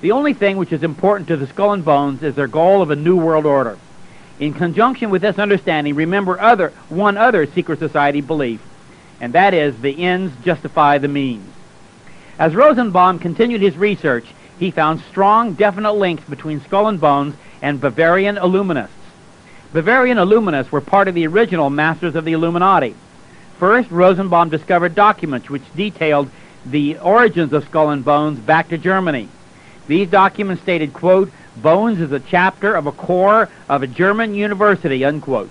The only thing which is important to the Skull and Bones is their goal of a new world order. In conjunction with this understanding, remember one other secret society belief, and that is the ends justify the means. As Rosenbaum continued his research, he found strong, definite links between Skull and Bones and Bavarian Illuminists. Bavarian Illuminists were part of the original Masters of the Illuminati. First, Rosenbaum discovered documents which detailed the origins of Skull and Bones back to Germany. These documents stated, quote, "Bones is a chapter of a core of a German university," unquote.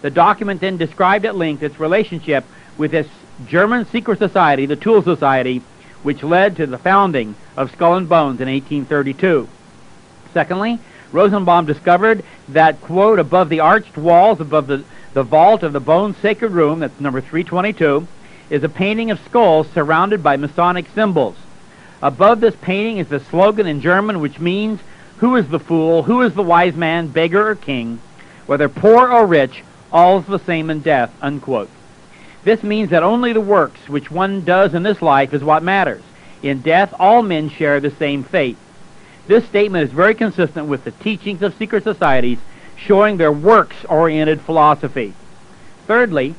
The document then described at length its relationship with this German secret society, the Thule Society, which led to the founding of Skull and Bones in 1832. Secondly, Rosenbaum discovered that, quote, above the arched walls, above the vault of the Bones Sacred Room, that's number 322, is a painting of skulls surrounded by Masonic symbols. Above this painting is the slogan in German which means, "Who is the fool? Who is the wise man, beggar or king? Whether poor or rich, all's the same in death," unquote. This means that only the works which one does in this life is what matters. In death, all men share the same fate. This statement is very consistent with the teachings of secret societies, showing their works-oriented philosophy. Thirdly,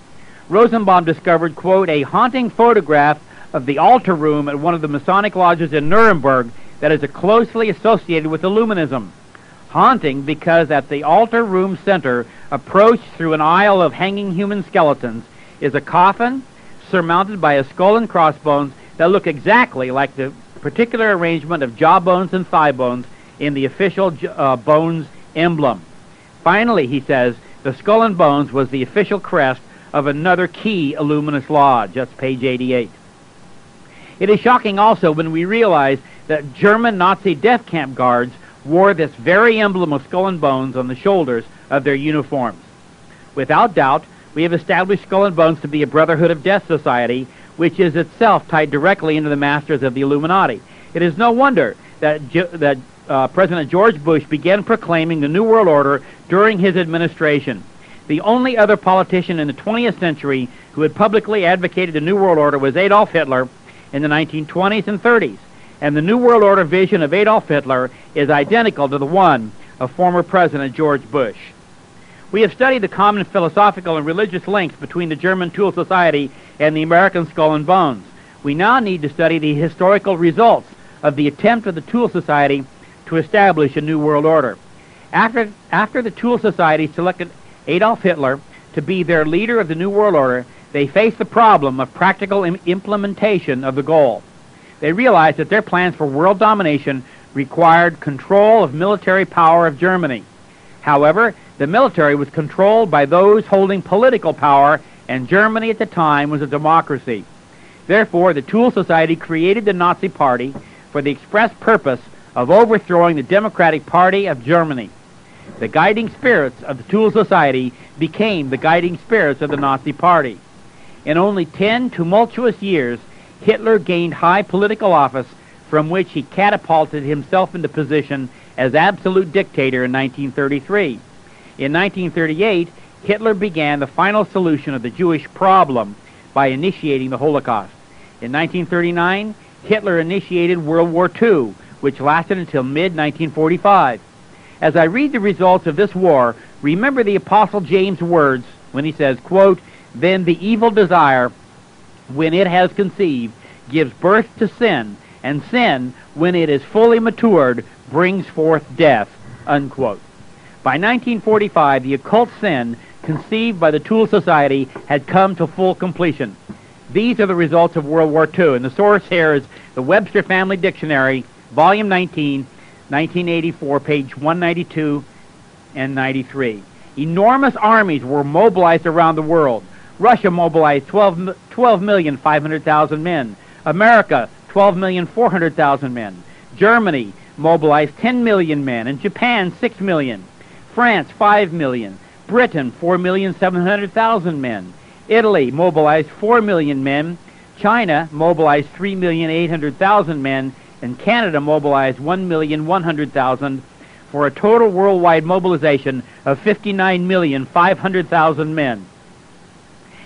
Rosenbaum discovered, quote, a haunting photograph of the altar room at one of the Masonic lodges in Nuremberg that is closely associated with Illuminism. Haunting because at the altar room center, approached through an aisle of hanging human skeletons, is a coffin surmounted by a skull and crossbones that look exactly like the particular arrangement of jaw bones and thigh bones in the official bones emblem. Finally, he says, the Skull and Bones was the official crest of another key Illuminist lodge. That's page 88. It is shocking also when we realize that German Nazi death camp guards wore this very emblem of Skull and Bones on the shoulders of their uniforms. Without doubt, we have established Skull and Bones to be a Brotherhood of Death Society, which is itself tied directly into the Masters of the Illuminati. It is no wonder that President George Bush began proclaiming the New World Order during his administration. The only other politician in the 20th century who had publicly advocated the New World Order was Adolf Hitler in the 1920s and 30s, and the New World Order vision of Adolf Hitler is identical to the one of former President George Bush. We have studied the common philosophical and religious links between the German Thule Society and the American Skull and Bones. We now need to study the historical results of the attempt of the Thule Society to establish a New World Order. After the Thule Society selected Adolf Hitler to be their leader of the New World Order, they faced the problem of practical implementation of the goal. They realized that their plans for world domination required control of military power of Germany. However, the military was controlled by those holding political power, and Germany at the time was a democracy. Therefore, the Thule Society created the Nazi Party for the express purpose of overthrowing the Democratic Party of Germany. The guiding spirits of the Thule Society became the guiding spirits of the Nazi Party. In only 10 tumultuous years, Hitler gained high political office, from which he catapulted himself into position as absolute dictator in 1933. In 1938, Hitler began the final solution of the Jewish problem by initiating the Holocaust. In 1939, Hitler initiated World War II, which lasted until mid-1945. As I read the results of this war, remember the Apostle James' words when he says, quote, "Then the evil desire, when it has conceived, gives birth to sin, and sin, when it is fully matured, brings forth death," unquote. By 1945, the occult sin conceived by the Thule Society had come to full completion. These are the results of World War II, and the source here is the Webster Family Dictionary, Volume 19, 1984, page 192 and 93. Enormous armies were mobilized around the world. Russia mobilized 12,500,000 men. America, 12,400,000 men. Germany mobilized 10 million men, and Japan, 6 million. France, 5 million. Britain, 4,700,000 men. Italy mobilized 4 million men. China mobilized 3,800,000 men, and Canada mobilized 1,100,000 for a total worldwide mobilization of 59,500,000 men.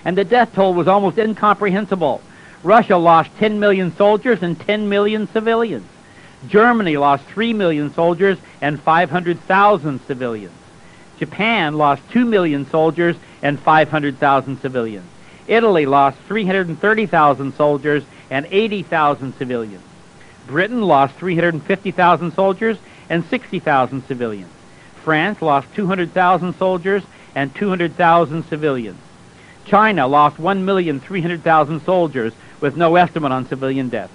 And the death toll was almost incomprehensible. Russia lost 10 million soldiers and 10 million civilians. Germany lost 3 million soldiers and 500,000 civilians. Japan lost 2 million soldiers and 500,000 civilians. Italy lost 330,000 soldiers and 80,000 civilians. Britain lost 350,000 soldiers and 60,000 civilians. France lost 200,000 soldiers and 200,000 civilians. China lost 1,300,000 soldiers with no estimate on civilian deaths.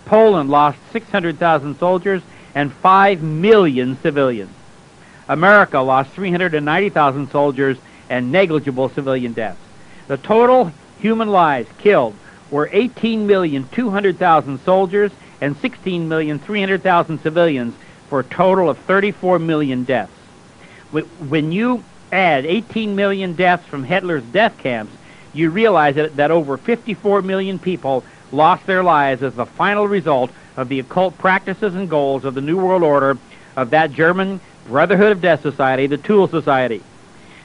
Poland lost 600,000 soldiers and 5 million civilians. America lost 390,000 soldiers and negligible civilian deaths. The total human lives killed were 18,200,000 soldiers and 16,300,000 civilians, for a total of 34 million deaths. When you add 18 million deaths from Hitler's death camps, you realize that over 54 million people lost their lives as the final result of the occult practices and goals of the New World Order of that German Brotherhood of Death Society, the Thule Society.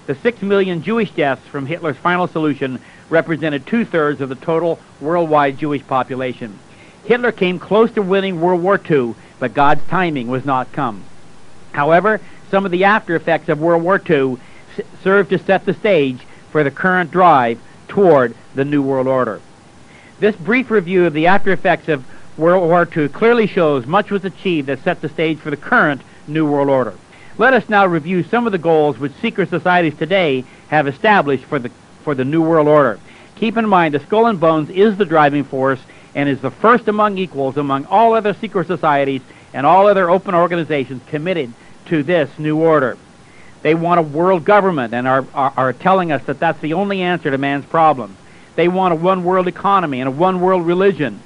The 6 million Jewish deaths from Hitler's final solution represented 2/3 of the total worldwide Jewish population. Hitler came close to winning World War II, but God's timing was not come. However, some of the after effects of World War II served to set the stage for the current drive toward the New World Order. This brief review of the after effects of World War II clearly shows much was achieved that set the stage for the current New World Order. Let us now review some of the goals which secret societies today have established for the New World Order. Keep in mind the Skull and Bones is the driving force and is the first among equals among all other secret societies and all other open organizations committed to this new order. They want a world government and are telling us that that's the only answer to man's problems. They want a one-world economy and a one-world religion.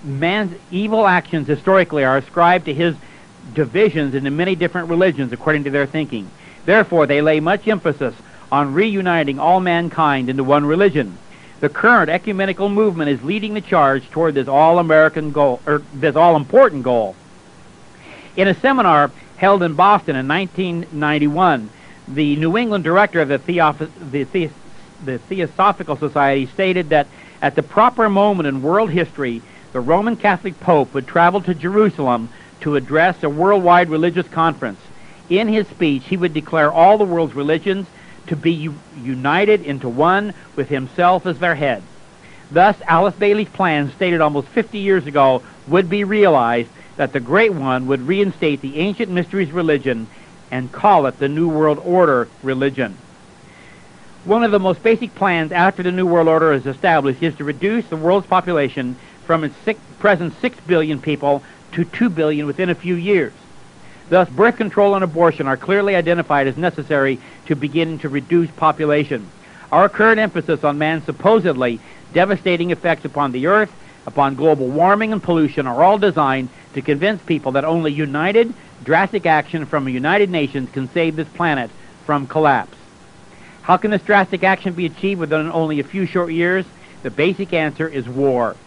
Man's evil actions historically are ascribed to his divisions into many different religions according to their thinking. Therefore, they lay much emphasis on reuniting all mankind into one religion. The current ecumenical movement is leading the charge toward this all-American goal, or this all-important goal. In a seminar held in Boston in 1991, the New England director of the Theosophical Society stated that at the proper moment in world history, the Roman Catholic Pope would travel to Jerusalem to address a worldwide religious conference. In his speech, he would declare all the world's religions to be united into one with himself as their head. Thus, Alice Bailey's plan, stated almost 50 years ago, would be realized, that the Great One would reinstate the ancient mysteries religion and call it the New World Order religion. One of the most basic plans after the New World Order is established is to reduce the world's population from its present 6 billion people to 2 billion within a few years. Thus, birth control and abortion are clearly identified as necessary to begin to reduce population. Our current emphasis on man's supposedly devastating effects upon the earth, upon global warming and pollution are all designed to convince people that only united, drastic action from a United Nations can save this planet from collapse. How can this drastic action be achieved within only a few short years? The basic answer is war.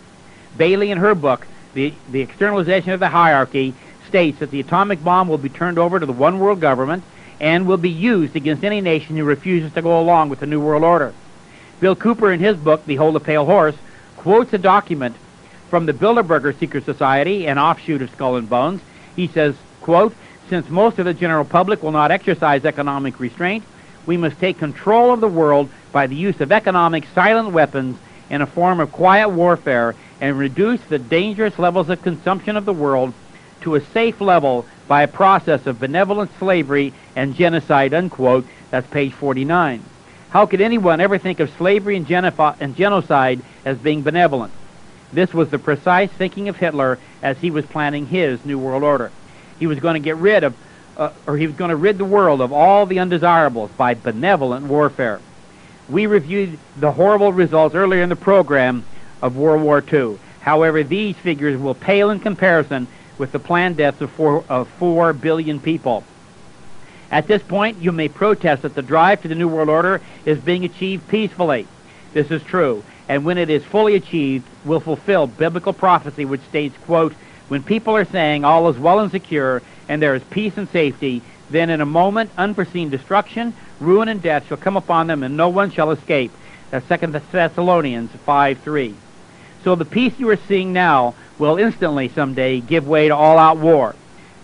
Bailey, in her book, The Externalization of the Hierarchy, states that the atomic bomb will be turned over to the one world government and will be used against any nation who refuses to go along with the New World Order. Bill Cooper, in his book, Behold a Pale Horse, quotes a document from the Bilderberger Secret Society, an offshoot of Skull and Bones. He says, quote, "Since most of the general public will not exercise economic restraint, we must take control of the world by the use of economic silent weapons in a form of quiet warfare and reduce the dangerous levels of consumption of the world to a safe level by a process of benevolent slavery and genocide," unquote. That's page 49. How could anyone ever think of slavery and genocide as being benevolent? This was the precise thinking of Hitler as he was planning his New World Order. He was going to get rid of, he was going to rid the world of all the undesirables by benevolent warfare. We reviewed the horrible results earlier in the program of World War II. However, these figures will pale in comparison with the planned deaths of 4 billion people. At this point, you may protest that the drive to the New World Order is being achieved peacefully. This is true, and when it is fully achieved, will fulfill biblical prophecy which states, quote, "When people are saying all is well and secure, and there is peace and safety, then in a moment unforeseen destruction, ruin, and death shall come upon them, and no one shall escape." That's 2 Thessalonians 5:3. So the peace you are seeing now will instantly someday give way to all-out war.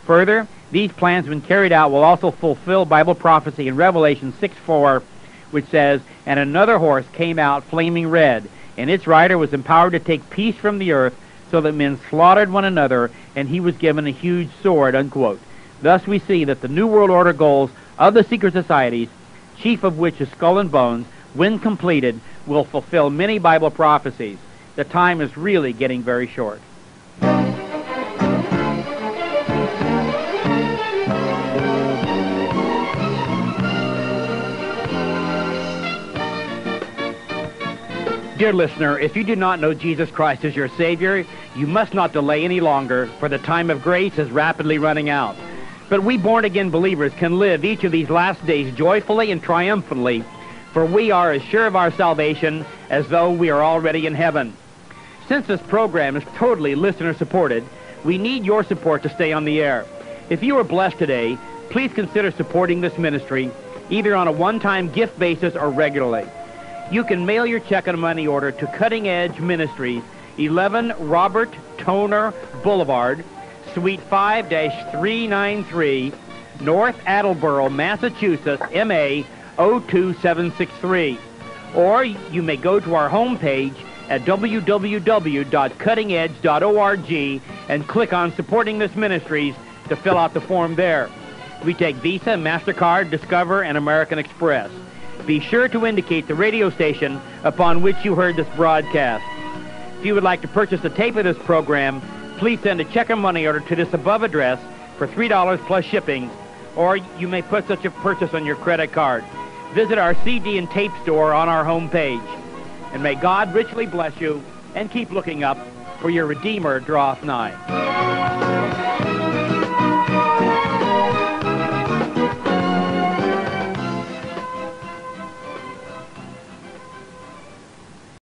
Further, these plans, when carried out, will also fulfill Bible prophecy in Revelation 6:4, which says, "And another horse came out flaming red, and its rider was empowered to take peace from the earth, so that men slaughtered one another, and he was given a huge sword," unquote. Thus we see that the New World Order goals of the secret societies, chief of which is Skull and Bones, when completed, will fulfill many Bible prophecies. The time is really getting very short. Dear listener, if you do not know Jesus Christ as your Savior, you must not delay any longer, for the time of grace is rapidly running out. But we born-again believers can live each of these last days joyfully and triumphantly, for we are as sure of our salvation as though we are already in heaven. Since this program is totally listener-supported, we need your support to stay on the air. If you are blessed today, please consider supporting this ministry, either on a one-time gift basis or regularly. You can mail your check and money order to Cutting Edge Ministries, 11 Robert Toner Boulevard, Suite 5-393, North Attleboro, Massachusetts, MA 02763. Or you may go to our homepage at www.cuttingedge.org and click on Supporting This Ministries to fill out the form there. We take Visa, MasterCard, Discover, and American Express. Be sure to indicate the radio station upon which you heard this broadcast. If you would like to purchase a tape of this program, please send a check or money order to this above address for $3 plus shipping, or you may put such a purchase on your credit card. Visit our CD and tape store on our homepage. And may God richly bless you, and keep looking up, for your Redeemer draweth nigh.